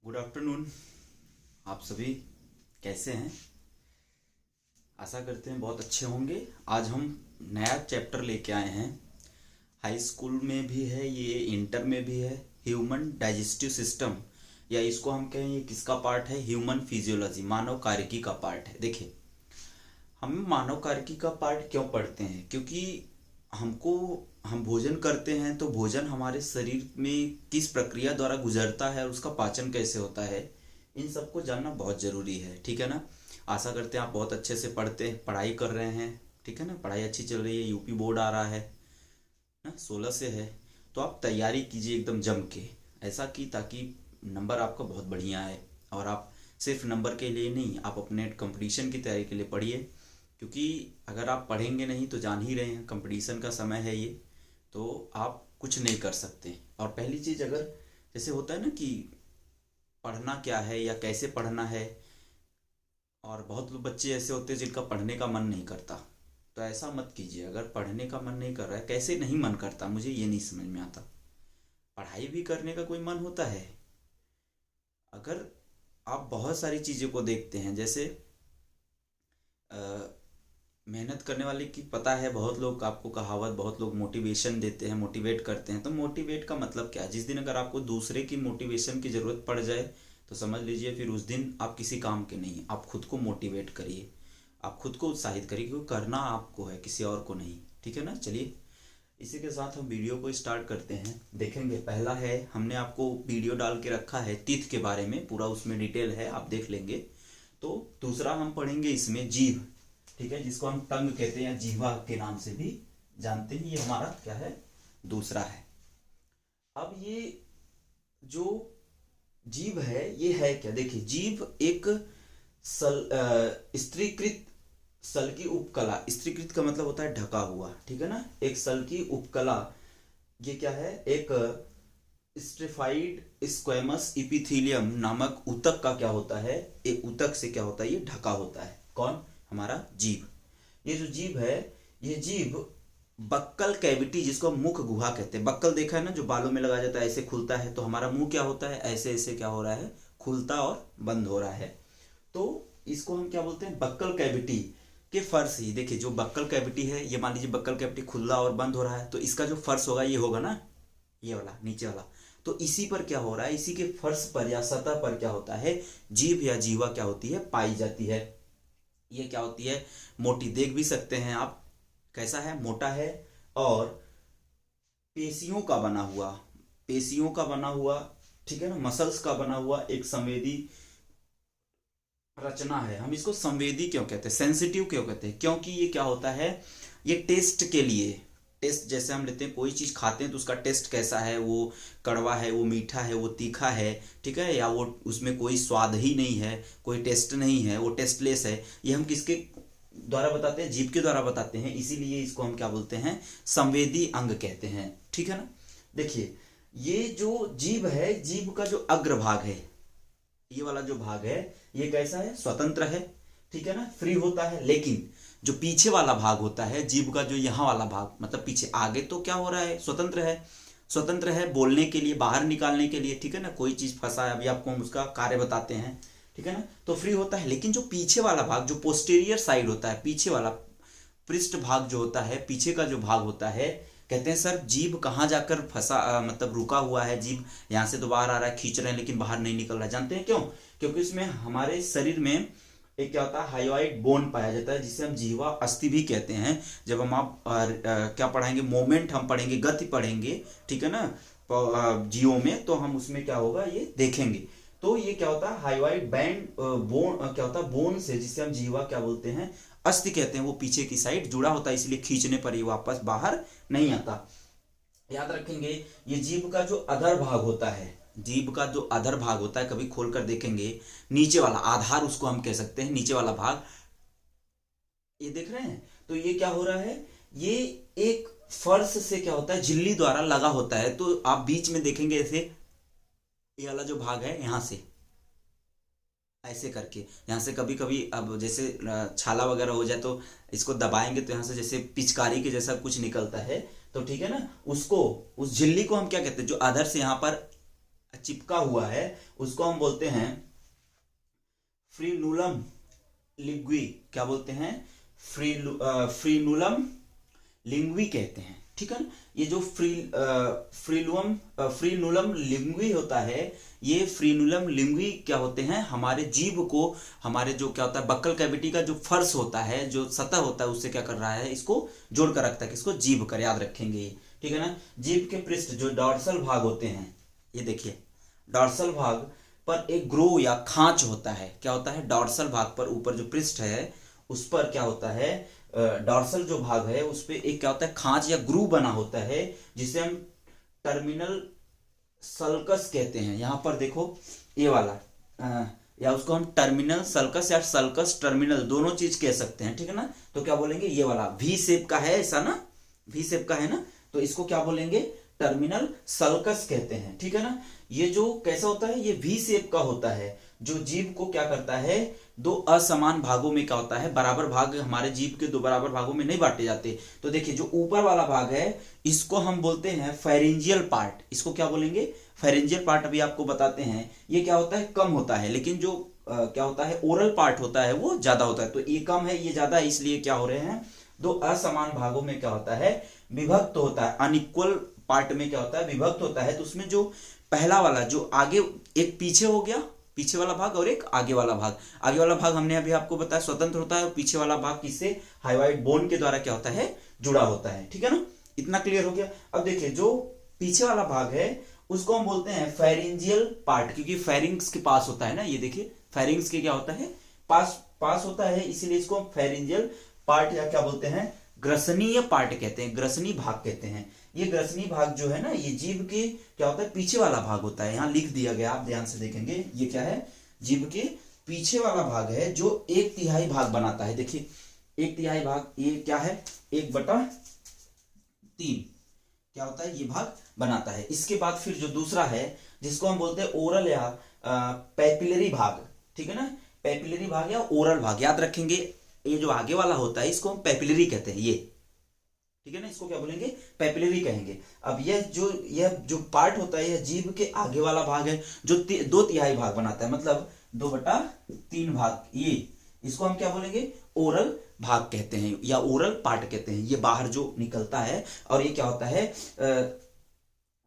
Good afternoon. आप सभी कैसे हैं? आशा करते हैं बहुत अच्छे होंगे। आज हम नया चैप्टर लेके आए हैं। हाई स्कूल में भी है ये, इंटर में भी है। ह्यूमन डाइजेस्टिव सिस्टम, या इसको हम कहें ये किसका पार्ट है? ह्यूमन फिजियोलॉजी, मानव कार्यकी का पार्ट है। देखिए, हम मानव कार्यकी का पार्ट क्यों पढ़ते हैं? क्योंकि हमको हम भोजन करते हैं तो भोजन हमारे शरीर में किस प्रक्रिया द्वारा गुजरता है और उसका पाचन कैसे होता है, इन सबको जानना बहुत ज़रूरी है। ठीक है ना? आशा करते हैं आप बहुत अच्छे से पढ़ाई कर रहे हैं। ठीक है ना? पढ़ाई अच्छी चल रही है। यूपी बोर्ड आ रहा है ना, 16 से है। तो आप तैयारी कीजिए एकदम जम के, ऐसा कि ताकि नंबर आपका बहुत बढ़िया आए। और आप सिर्फ नंबर के लिए नहीं, आप अपने कंपटीशन की तैयारी के लिए पढ़िए। क्योंकि अगर आप पढ़ेंगे नहीं तो जान ही रहे हैं कंपटीशन का समय है ये, तो आप कुछ नहीं कर सकते। और पहली चीज़, अगर जैसे होता है ना कि पढ़ना क्या है या कैसे पढ़ना है, और बहुत लोग बच्चे ऐसे होते हैं जिनका पढ़ने का मन नहीं करता। तो ऐसा मत कीजिए। अगर पढ़ने का मन नहीं कर रहा है, कैसे नहीं मन करता, मुझे ये नहीं समझ में आता। पढ़ाई भी करने का कोई मन होता है। अगर आप बहुत सारी चीज़ों को देखते हैं, जैसे मेहनत करने वाले की पता है, बहुत लोग आपको कहावत, बहुत लोग मोटिवेशन देते हैं, मोटिवेट करते हैं। तो मोटिवेट का मतलब क्या है? जिस दिन अगर आपको दूसरे की मोटिवेशन की ज़रूरत पड़ जाए तो समझ लीजिए फिर उस दिन आप किसी काम के नहीं। आप खुद को मोटिवेट करिए, आप खुद को उत्साहित करिए, क्योंकि करना आपको है, किसी और को नहीं। ठीक है ना? चलिए, इसी के साथ हम वीडियो को स्टार्ट करते हैं। देखेंगे, पहला है, हमने आपको वीडियो डाल के रखा है तीत के बारे में, पूरा उसमें डिटेल है, आप देख लेंगे। तो दूसरा हम पढ़ेंगे इसमें जीभ। ठीक है, जिसको हम टंग कहते हैं या जीवा के नाम से भी जानते हैं। ये हमारा क्या है? दूसरा है। अब ये जो जीभ है, ये है क्या? देखिए, जीभ एक स्त्रीकृत सल की उपकला। स्त्रीकृत का मतलब होता है ढका हुआ। ठीक है ना? एक सल की उपकला। ये क्या है? एक स्ट्रेफाइड स्क्वेमस इपिथीलियम नामक ऊतक का क्या होता है? एक ऊतक से क्या होता है? ये ढका होता है। कौन? हमारा जीभ। ये जो जीभ है, ये जीभ बक्कल कैविटी, जिसको हम मुख गुहा कहते हैं। बक्कल देखा है ना, जो बालों में लगाया जाता है, ऐसे खुलता है। तो हमारा मुंह क्या होता है? ऐसे ऐसे क्या हो रहा है? खुलता और बंद हो रहा है। तो इसको हम क्या बोलते हैं? बक्कल कैविटी के फर्श ही। देखिए, जो बक्कल कैविटी है, ये मान लीजिए बक्कल कैविटी खुला और बंद हो रहा है, तो इसका जो फर्श होगा ये होगा ना, ये वाला नीचे वाला। तो इसी पर क्या हो रहा है? इसी के फर्श पर या सतह पर क्या होता है? जीभ या जीवा क्या होती है? पाई जाती है। ये क्या होती है? मोटी। देख भी सकते हैं आप, कैसा है? मोटा है। और पेशियों का बना हुआ, पेशियों का बना हुआ, ठीक है ना, मसल्स का बना हुआ एक संवेदी रचना है। हम इसको संवेदी क्यों कहते हैं, सेंसिटिव क्यों कहते हैं? क्योंकि ये क्या होता है? ये टेस्ट के लिए, टेस्ट जैसे हम लेते हैं कोई चीज खाते हैं तो उसका टेस्ट कैसा है, वो कड़वा है, वो मीठा है, वो तीखा है, ठीक है, या वो उसमें कोई स्वाद ही नहीं है, कोई टेस्ट नहीं है, वो टेस्टलेस है। ये हम किसके द्वारा बताते हैं? जीभ के द्वारा बताते हैं। इसीलिए इसको हम क्या बोलते हैं? संवेदी अंग कहते हैं। ठीक है ना? देखिए, ये जो जीभ है, जीभ का जो अग्रभाग है, ये वाला जो भाग है, ये कैसा है? स्वतंत्र है। ठीक है ना? फ्री होता है। लेकिन जो पीछे वाला भाग होता है जीभ का, जो यहाँ वाला भाग, मतलब पीछे, आगे तो क्या हो रहा है? स्वतंत्र है। स्वतंत्र है बोलने के लिए, बाहर निकालने के लिए। ठीक है ना? कोई चीज फंसा है, अभी आपको हम उसका कार्य बताते हैं। ठीक है ना? तो फ्री होता है। लेकिन जो पीछे वाला भाग, जो पोस्टीरियर साइड होता है, पीछे वाला पृष्ठ भाग जो होता है, पीछे का जो भाग होता है, कहते हैं सर जीभ कहाँ जाकर फंसा, मतलब रुका हुआ है। जीभ यहाँ से तो बाहर आ रहा है, खींच रहे हैं, लेकिन बाहर नहीं निकल रहा है। जानते हैं क्यों? क्योंकि इसमें हमारे शरीर में एक क्या होता है? हायोइड बोन पाया जाता है, जिसे हम जीवा अस्थि भी कहते हैं। जब हम आप क्या पढ़ाएंगे? मोमेंट हम पढ़ेंगे, गति पढ़ेंगे, ठीक है ना, जियो में, तो हम उसमें क्या होगा ये देखेंगे। तो ये क्या होता है? हायोइड बैंड बोन क्या होता है? बोन से, जिसे हम जीवा क्या बोलते हैं? अस्थि कहते हैं। वो पीछे की साइड जुड़ा होता है, इसलिए खींचने पर ही वापस बाहर नहीं आता। याद रखेंगे, ये जीभ का जो अधर भाग होता है, जीभ का जो अधर भाग होता है, कभी खोलकर देखेंगे, नीचे वाला आधार उसको हम कह सकते हैं, नीचे वाला भाग, ये देख रहे हैं? तो ये क्या हो रहा है? ये एक फर्श से क्या होता है? झिल्ली द्वारा लगा होता है। तो आप बीच में देखेंगे ऐसे, ये वाला जो भाग है, यहां से ऐसे करके, यहाँ से कभी कभी, अब जैसे छाला वगैरह हो जाए तो इसको दबाएंगे तो यहाँ से जैसे पिचकारी के जैसा कुछ निकलता है। तो ठीक है ना, उसको, उस झिल्ली को हम क्या कहते हैं? जो अधर से यहाँ पर चिपका हुआ है उसको हम बोलते हैं फ्रीनूलम लिंग्वी। क्या बोलते हैं? फ्रीनूलम लिंग्वी कहते हैं, ठीक है ना। ये जो फ्रीनूलम लिंग्वी होता है, ये फ्रीनूलम लिंग्वी क्या होते हैं, हमारे जीभ को, हमारे जो क्या होता है बक्कल कैविटी का जो फर्श होता है, जो सतह होता है, उससे क्या कर रहा है, इसको जोड़ कर रखता है। किसको? जीभ कर, याद रखेंगे ये, ठीक है ना। जीभ के पृष्ठ जो डॉर्सल भाग होते हैं, ये देखिए डॉर्सल भाग पर एक ग्रो या खांच होता है। क्या होता है? डॉर्सल भाग पर ऊपर जो पृष्ठ है उस पर क्या होता है, डॉर्सल जो भाग है उस पे एक क्या होता है, खांच या ग्रू बना होता है, जिसे हम टर्मिनल सल्कस कहते हैं। यहां पर देखो ये वाला, या उसको हम टर्मिनल सल्कस या सल्कस टर्मिनल दोनों चीज कह सकते हैं, ठीक है ना। तो क्या बोलेंगे, ये वाला वी शेप का है, ऐसा ना, वी शेप का है ना, तो इसको क्या बोलेंगे, टर्मिनल सल्कस कहते हैं, ठीक है ना। ये जो कैसा होता है, ये वी शेप का होता है, जो जीभ को क्या करता है, दो असमान भागों में क्या होता है, बराबर भाग हमारे जीभ के दो बराबर भागों में नहीं बांटे जाते। तो देखिए जो ऊपर वाला भाग है इसको हम बोलते हैं फेरेंजियल पार्ट। इसको क्या बोलेंगे, फेरेंजियल पार्ट। अभी आपको बताते हैं ये क्या होता है, कम होता है, लेकिन जो क्या होता है ओरल पार्ट होता है वो ज्यादा होता है। तो ये कम है ये ज्यादा है, इसलिए क्या हो रहे हैं, दो असमान भागों में क्या होता है, विभक्त होता है। अनइक्वल पार्ट में क्या होता है, विभक्त होता है। तो उसमें जो पहला वाला जो आगे, एक पीछे हो गया, पीछे वाला भाग, और एक आगे वाला भाग। आगे वाला भाग हमने अभी आपको बताया स्वतंत्र होता है, और पीछे वाला भाग किससे, हाइवाइड बोन के द्वारा क्या होता है, जुड़ा होता है, ठीक है ना। इतना क्लियर हो गया। अब देखिए जो पीछे वाला भाग है उसको हम बोलते हैं फेरेंजियल पार्ट, क्योंकि फेरिंग्स के पास होता है ना। ये देखिए फेरिंग्स के क्या होता है, पास होता है, इसीलिए इसको हम फेरेंजियल पार्ट या क्या बोलते हैं, ग्रसनीय पार्ट कहते हैं, ग्रसनी भाग कहते हैं। ये ग्रसनी भाग जो है ना, ये जीभ के क्या होता है, पीछे वाला भाग होता है। यहाँ लिख दिया गया, आप ध्यान से देखेंगे, ये क्या है, जीभ के पीछे वाला भाग है, जो 1/3 भाग बनाता है। देखिए 1/3 भाग, ये क्या है, 1/3 क्या होता है, ये भाग बनाता है। इसके बाद फिर जो दूसरा है जिसको हम बोलते हैं ओरल या पैपिलरी भाग, ठीक है ना। पैपिलरी भाग या ओरल भाग, याद रखेंगे। ये जो आगे वाला होता है इसको हम पैपिलरी कहते हैं, ये, ठीक है ना, इसको क्या बोलेंगे, पैपिलरी कहेंगे। अब यह जो पार्ट होता है, यह जीभ के आगे वाला भाग है, जो 2/3 भाग बनाता है, मतलब 2/3 भाग। ये इसको हम क्या बोलेंगे, ओरल भाग कहते हैं या ओरल पार्ट कहते हैं। ये बाहर जो निकलता है, और ये क्या होता है,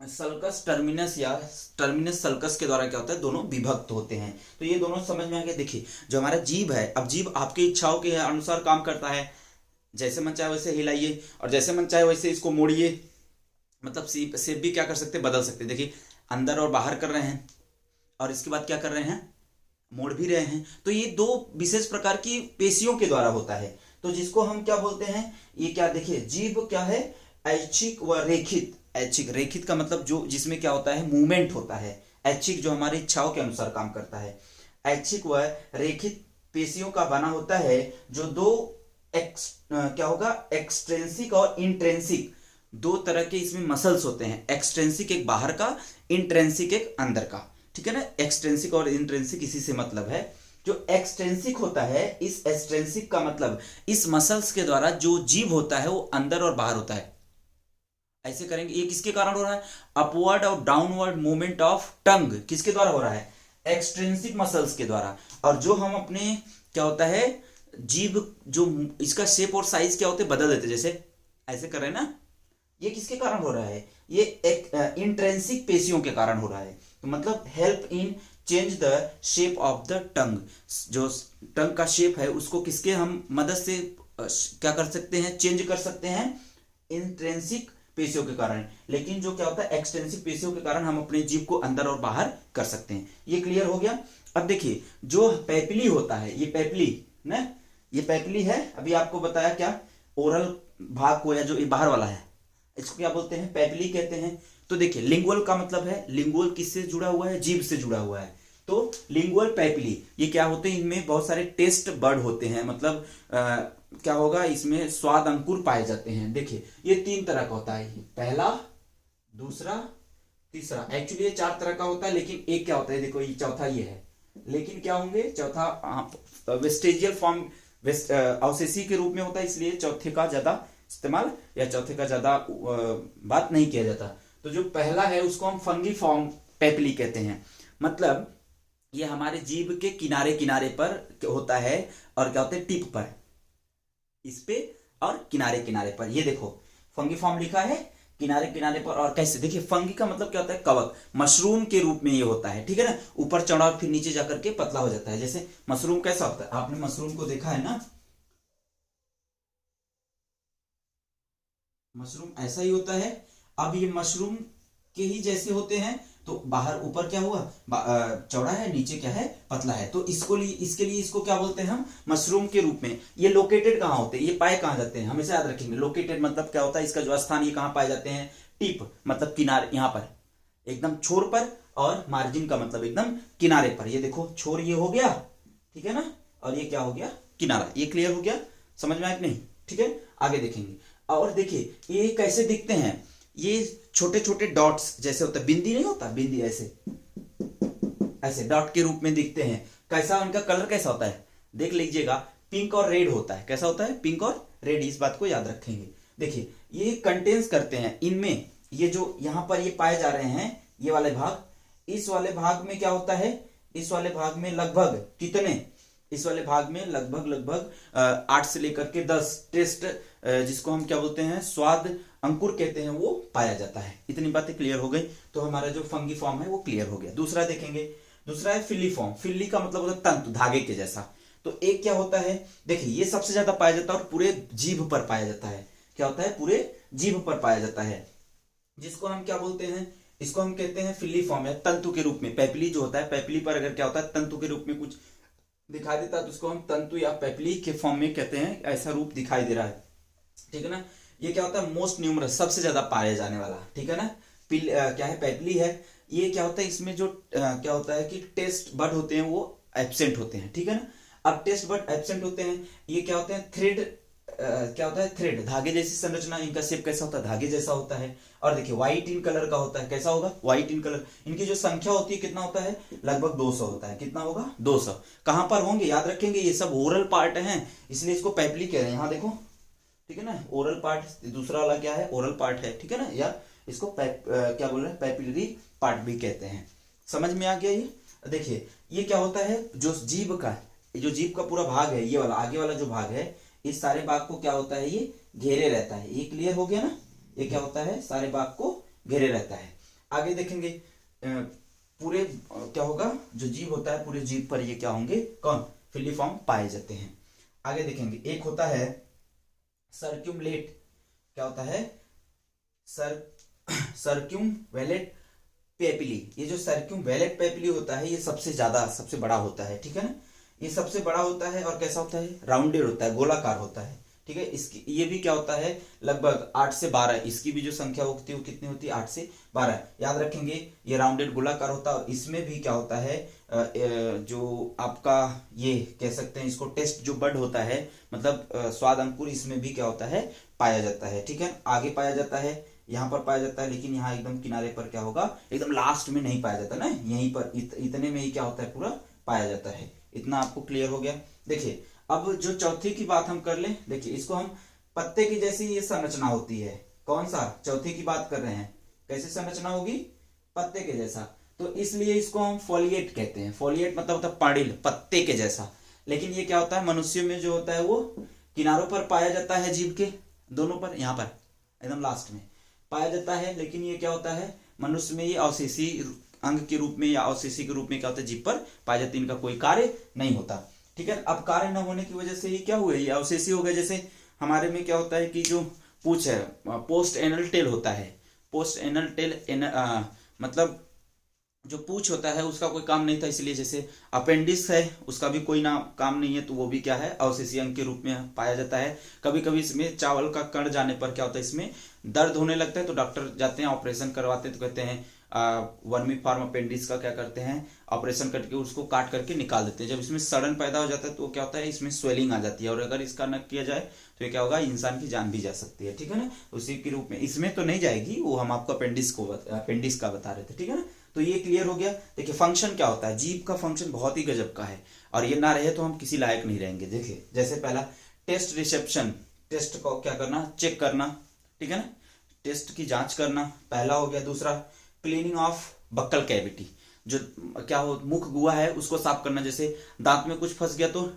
सल्कस टर्मिनस या टर्मिनस सल्कस के द्वारा क्या होता है, दोनों विभक्त होते हैं। तो ये दोनों समझ में आ गया। देखिए जो हमारा जीभ है, अब जीभ आपकी इच्छाओं के अनुसार काम करता है, जैसे मन चाहे वैसे हिलाइए और जैसे मन चाहे वैसे इसको मोड़िए, मतलब शेप भी क्या कर सकते हैं, बदल सकते हैं। देखिए अंदर और बाहर कर रहे हैं, और इसके बाद क्या कर रहे हैं, मोड़ भी रहे हैं। तो ये दो विशेष प्रकार की पेशियों के द्वारा होता है। तो जिसको हम क्या बोलते हैं, ये क्या, देखिए जीभ क्या है, ऐच्छिक व रेखित। ऐच्छिक, रेखित का मतलब जो जिसमें क्या होता है, मूवमेंट होता है। ऐच्छिक जो हमारी इच्छाओं के अनुसार काम करता है। ऐच्छिक व रेखित पेशियों का बना होता है, जो दो क्या होगा, एक्सट्रेंसिक और इंट्रेंसिक, दो तरह के इसमें मसल्स होते हैं। एक्सट्रेंसिक एक बाहर का, इंट्रेंसिक एक अंदर का, ठीक है ना। एक्सट्रेंसिक और इंट्रेंसिक इसी से मतलब है। जो एक्सट्रेंसिक होता है, इस एक्सट्रेंसिक का मतलब इस मसल्स के द्वारा जो जीभ होता है वो अंदर और बाहर होता है। ऐसे करेंगे, ये किसके कारण हो रहा है, अपवर्ड और डाउनवर्ड मूवमेंट ऑफ टंग किसके द्वारा हो रहा है, एक्सट्रेंसिक मसल्स के द्वारा। और जो हम अपने क्या होता है, जीभ जो इसका शेप और साइज क्या होते हैं, बदल देते, जैसे ऐसे कर रहे हैं ना, ये किसके कारण हो रहा है, ये एक इंट्रेंसिक पेशियों के कारण हो रहा है। तो मतलब help in change the shape of the tongue, जो टंग का शेप है उसको किसके हम मदद से क्या कर सकते हैं, चेंज कर सकते हैं, इंट्रेंसिक पेशियों के कारण। लेकिन जो क्या होता है, एक्सटेंसिव पेशियों के कारण हम अपने जीभ को अंदर और बाहर कर सकते हैं। ये क्लियर हो गया। अब देखिए जो पैपिली होता है, ये पैपिली ना, ये पैपिली है, अभी आपको बताया क्या, ओरल भाग को, या जो ये बाहर वाला है इसको क्या बोलते हैं, पैपिली कहते हैं। तो देखिए लिंगुअल का मतलब है, लिंगुअल किससे जुड़ा हुआ है, जीभ से जुड़ा हुआ है। तो लिंगुअल पैपिली ये क्या होते हैं, इनमें बहुत सारे टेस्ट बर्ड होते हैं, मतलब क्या होगा, इसमें स्वाद अंकुर पाए जाते हैं। देखिए ये 3 तरह का होता है, पहला, दूसरा, तीसरा। एक्चुअली ये 4 तरह का होता है, लेकिन एक क्या होता है, देखो ये चौथा ये है, लेकिन क्या होंगे, चौथा वेस्टेजियल फॉर्म, अवशेषी के रूप में होता है, इसलिए चौथे का ज्यादा इस्तेमाल या चौथे का ज्यादा बात नहीं किया जाता। तो जो पहला है उसको हम फंगी फॉर्म पेपली कहते हैं। मतलब ये हमारे जीभ के किनारे किनारे पर होता है, और क्या होता है, टिप पर, इस पे और किनारे किनारे पर। ये देखो फंगी फॉर्म लिखा है, किनारे किनारे पर। और कैसे, देखिए फंगी का मतलब क्या होता है, कवक, मशरूम के रूप में ये होता है, ठीक है ना, ऊपर चढ़ा फिर नीचे जाकर के पतला हो जाता है। जैसे मशरूम कैसा होता है, आपने मशरूम को देखा है ना, मशरूम ऐसा ही होता है। अब ये मशरूम के ही जैसे होते हैं, तो बाहर ऊपर क्या हुआ, चौड़ा है, नीचे क्या है, पतला है। तो इसके लिए इसको क्या बोलते हैं हम, मशरूम के रूप में। ये लोकेटेड कहाँ होते हैं, ये पाए कहाँ जाते हैं, हमेशा याद रखेंगे। लोकेटेड मतलब क्या होता है, इसका जो स्थान, ये कहाँ पाए जाते हैं, टिप मतलब किनारे, यहाँ पर एकदम छोर पर, और मार्जिन का मतलब एकदम किनारे पर। ये देखो छोर ये हो गया, ठीक है ना, और ये क्या हो गया, किनारा। ये क्लियर हो गया, समझ में आया कि नहीं, ठीक है। आगे देखेंगे। और देखिए ये कैसे दिखते हैं, ये छोटे छोटे डॉट्स जैसे होता है, बिंदी नहीं होता, बिंदी ऐसे ऐसे डॉट के रूप में दिखते हैं। कैसा, उनका कलर कैसा होता है, देख लीजिएगा, पिंक और रेड होता है। कैसा होता है, पिंक और रेड, इस बात को याद रखेंगे। देखिए ये कंटेन्स करते हैं इनमें, ये जो यहाँ पर ये पाए जा रहे हैं, ये वाले भाग, इस वाले भाग में क्या होता है, इस वाले भाग में लगभग कितने, इस वाले भाग में लगभग 8 से लेकर के 10 टेस्ट, जिसको हम क्या बोलते हैं, स्वाद अंकुर कहते हैं, वो पाया जाता है। इतनी बातें क्लियर हो गई, तो हमारा जो फंगी फॉर्म है वो क्लियर हो गया। दूसरा देखेंगे, दूसरा है फिली फॉर्म। फिली का मतलब होता है तंतु, धागे के जैसा। तो एक क्या होता है, देखिए ये सबसे ज्यादा पाया जाता है और पूरे जीभ पर पाया जाता है। क्या होता है, पूरे जीभ पर पाया जाता है, जिसको हम क्या बोलते हैं, इसको हम कहते हैं फिली फॉर्म, या तंतु के रूप में। पेपली जो होता है, पेपली पर अगर क्या होता है, तंतु के रूप में कुछ दिखाई देता है, तो उसको हम तंतु या पेपली के फॉर्म में कहते हैं, ऐसा रूप दिखाई दे रहा है, ठीक है ना। ये क्या होता है, मोस्ट न्यूमरस, सबसे ज्यादा पाया जाने वाला, ठीक है ना। क्या है, पेपली है। ये क्या होता है, इसमें जो क्या होता है कि टेस्ट बड होते हैं वो एब्सेंट होते हैं, ठीक है ना। अब टेस्ट बड एब्सेंट होते हैं, ये क्या होते हैं, थ्रेड, क्या होता है, थ्रेड, धागे जैसी संरचना। इनका शेप कैसा होता है, धागे जैसा होता है। और देखिए व्हाइट इन कलर का होता है, कैसा होगा, व्हाइट इन कलर। इनकी जो संख्या होती है, कितना होता है, लगभग 200 होता है। कितना होगा, 200। कहां पर होंगे, याद रखेंगे, ये सब ओरल पार्ट हैं, इसलिए इसको पेपली कह रहे हैं। यहाँ देखो, ठीक है ना, ओरल पार्ट, दूसरा वाला क्या है, ओरल पार्ट है, ठीक है ना, या इसको क्या बोल रहे हैं, पेपिलरी पार्ट भी कहते हैं। समझ में आ गया ये। देखिए ये क्या होता है, जो जीभ का, जो जीभ का पूरा भाग है, ये वाला आगे वाला जो भाग है, इस सारे भाग को क्या होता है, ये घेरे रहता है। ये क्लियर हो गया ना, ये क्या होता है, सारे भाग को घेरे रहता है। आगे देखेंगे, पूरे क्या होगा, जो जीभ होता है, पूरे जीभ पर ये क्या होंगे, कौन, फिलीफॉर्म पाए जाते हैं। आगे देखेंगे, एक होता है सर्क्यूमलेट। क्या होता है, सर्क्यूमवेलेट पेपिली। ये जो सर्क्यूमवेलेट पेपिली होता है, ये सबसे बड़ा होता है, ठीक है ना। ये सबसे बड़ा होता है, और कैसा होता है, राउंडेड होता है, गोलाकार होता है, ठीक है। इसकी ये भी क्या होता है, लगभग 8 से 12, इसकी भी जो संख्या होती है वो कितनी होती है, 8 से 12। याद रखेंगे, ये राउंडेड गोलाकार होता है। और इसमें भी क्या होता है, जो आपका ये कह सकते हैं, इसको टेस्ट जो बड होता है, मतलब स्वाद अंकुर, इसमें भी क्या होता है, पाया जाता है, ठीक है। आगे पाया जाता है, यहाँ पर पाया जाता है, लेकिन यहाँ एकदम किनारे पर क्या होगा, एकदम लास्ट में नहीं पाया जाता ना, यहीं पर इतने में ही क्या होता है, पूरा पाया जाता है। इतना आपको क्लियर हो गया। देखिए अब जो चौथी की बात हम कर लें, देखिए इसको हम पत्ते की जैसी ये संरचना होती है। कौन सा, चौथी की बात कर रहे हैं, कैसी संरचना होगी, पत्ते के जैसा। तो इसलिए इसको हम फोलिएट कहते हैं। फोलिएट मतलब होता है पाड़िल, पत्ते के जैसा। लेकिन ये क्या होता है, मनुष्य में जो होता है वो किनारों पर पाया जाता है, जीभ के दोनों पर, यहाँ पर एकदम लास्ट में पाया जाता है। लेकिन ये क्या होता है, मनुष्य में ये अवशेषी अंग के रूप में या अवशेषी के रूप में क्या होता है, जीभ पर पाया जाता है। इनका कोई कार्य नहीं होता, ठीक है। अब कार्य न होने की वजह से ये क्या हुए, ये अवशेषी हो गए। जैसे हमारे में क्या होता है कि जो पूंछ है, पोस्ट एनल टेल होता है। पोस्ट एनल टेल मतलब जो पूंछ होता है उसका कोई काम नहीं था, इसलिए जैसे अपेंडिक्स है, उसका भी कोई ना काम नहीं है, तो वो भी क्या है, अवशेषी अंग के रूप में पाया जाता है। कभी कभी इसमें चावल का कण जाने पर क्या होता है, इसमें दर्द होने लगता है, तो डॉक्टर जाते हैं, ऑपरेशन करवाते हैं, तो कहते हैं वर्मी फार्म अपेंडिक्स का क्या करते हैं, ऑपरेशन करके उसको काट करके निकाल देते हैं। जब इसमें सड़न पैदा हो जाता है, तो क्या होता है, इसमें स्वेलिंग आ जाती है, और अगर इसका न किया जाए तो ये क्या होगा, इंसान की जान भी जा सकती है, ठीक है ना। उसी के रूप में इसमें तो नहीं जाएगी, वो हम आपको अपेंडिक्स का बता रहे थे, ठीक है ना। तो ये क्लियर हो गया। देखिए फंक्शन क्या होता है, जीभ का फंक्शन बहुत ही गजब का है, और ये ना रहे तो हम किसी लायक नहीं रहेंगे। देखिए जैसे पहला टेस्ट रिसेप्शन, टेस्ट को क्या करना, चेक करना, ठीक है ना, टेस्ट की जांच करना, पहला हो गया। दूसरा क्लीनिंग ऑफ बक्कल कैविटी, जो क्या हो मुख गुहा है उसको साफ करना। जैसे दांत में कुछ फंस गया तो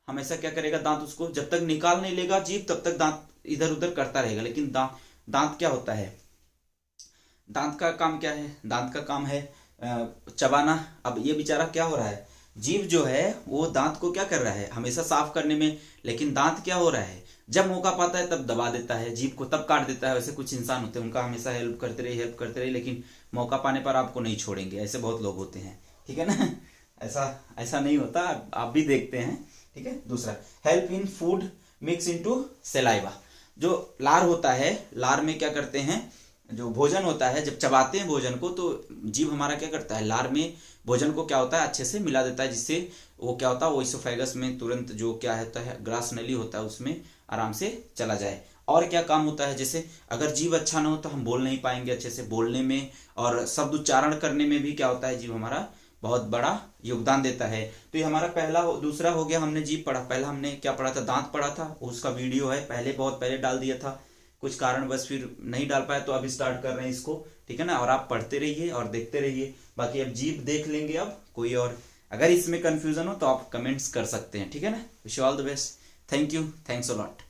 हमेशा क्या करेगा, दांत उसको जब तक निकाल नहीं लेगा जीभ तब तक दांत इधर उधर करता रहेगा। लेकिन दांत क्या होता है, दांत का काम क्या है, दांत का काम है चबाना। अब ये बेचारा क्या हो रहा है, जीभ जो है वो दांत को क्या कर रहा है, हमेशा साफ करने में, लेकिन दांत क्या हो रहा है, जब मौका पाता है तब दबा देता है, जीभ को तब काट देता है। वैसे कुछ इंसान होते हैं उनका हमेशा हेल्प करते रहे, लेकिन मौका पाने पर आपको नहीं छोड़ेंगे, ऐसे बहुत लोग होते हैं, ठीक है ना। ऐसा नहीं होता, आप भी देखते हैं, ठीक है। दूसरा, help in food mix into saliva. जो लार होता है, लार में क्या करते हैं, जो भोजन होता है जब चबाते हैं भोजन को तो जीभ हमारा क्या करता है, लार में भोजन को क्या होता है अच्छे से मिला देता है, जिससे वो क्या होता है, वो इसोफेगस में तुरंत जो क्या होता है ग्रास नली होता है उसमें आराम से चला जाए। और क्या काम होता है, जैसे अगर जीभ अच्छा ना हो तो हम बोल नहीं पाएंगे अच्छे से, बोलने में और शब्द उच्चारण करने में भी क्या होता है, जीभ हमारा बहुत बड़ा योगदान देता है। तो ये हमारा दूसरा हो गया, हमने जीभ पढ़ा। पहला हमने क्या पढ़ा था, दांत पढ़ा था, उसका वीडियो है पहले, बहुत पहले डाल दिया था, कुछ कारण बस फिर नहीं डाल पाया तो अभी स्टार्ट कर रहे हैं इसको, ठीक है ना। और आप पढ़ते रहिए और देखते रहिए। बाकी अब जीभ देख लेंगे, अब कोई और अगर इसमें कंफ्यूजन हो तो आप कमेंट्स कर सकते हैं, ठीक है ना। Wish you all the best, thank you, thanks a lot.